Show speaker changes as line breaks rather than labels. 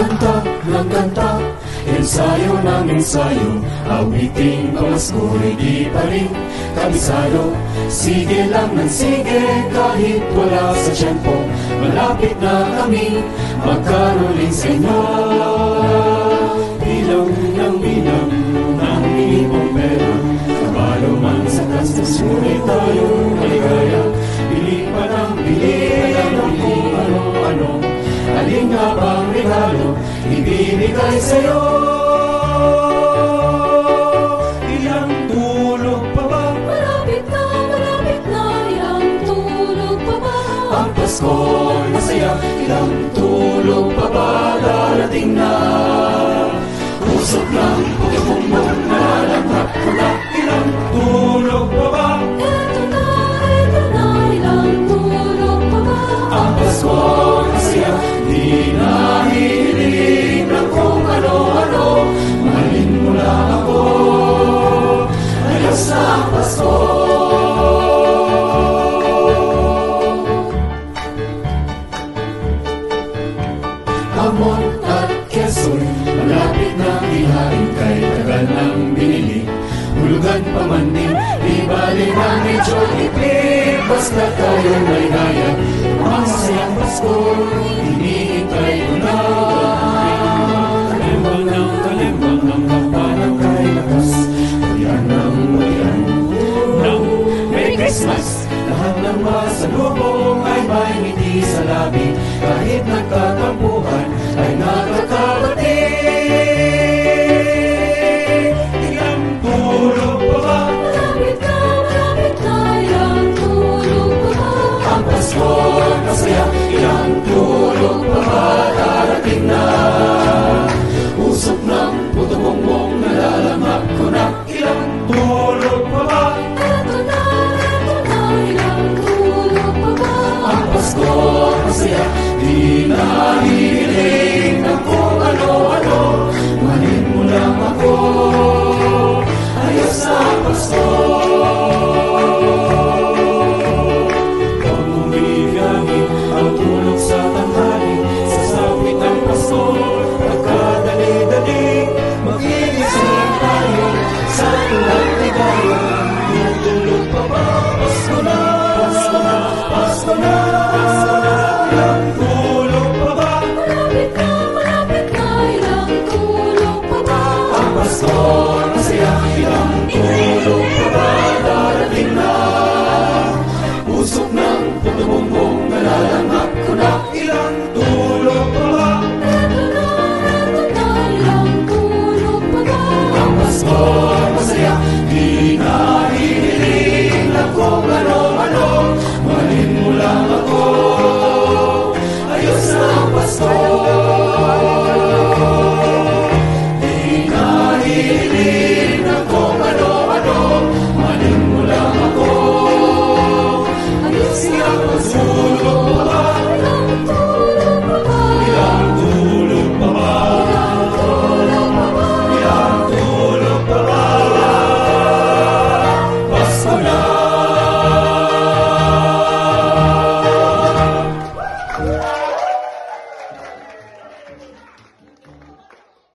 Kanta ng kanta, ensayo ng ensayo, awiting pamasko'y di pa rin kabisado. Sige lang ng sige, kahit wala sa tiyempo, malapit na kami magkaroling sa inyo. Bilang ng bilang ng inipong pera, kabalo man sa gastos, ngunit tayo maligaya. Bili pa ng kung ano-ano, alin nga bang regalo ibibigay sa'yo? Ilang tulog pa ba?
Malapit na, ilang tulog pa ba?
Ang Pasko'y masaya, ilang tulog pa ba darating na? Usok ng pagkabumbong na langhap ko na, ilang tulog pa ba?
Eto na, ilang tulog pa ba?
Ang Pasko'y masaya, di na hihiling ng kung ano-ano. Mahalin mo lang ako, ayos na ang Pasko. Hamon at Quezon, malapit na ihain kay tagal ng binili. Hulugan pa man din, di bali na medyo ipit, basta tayo may gaya. Ang masayang Pasko, hinihintay ko na. Kalimbang ng kampanan kay lakas, uyan ng Merry Christmas. Lahat ng masalubong ay may ngiti sa labi, kahit nagtatampo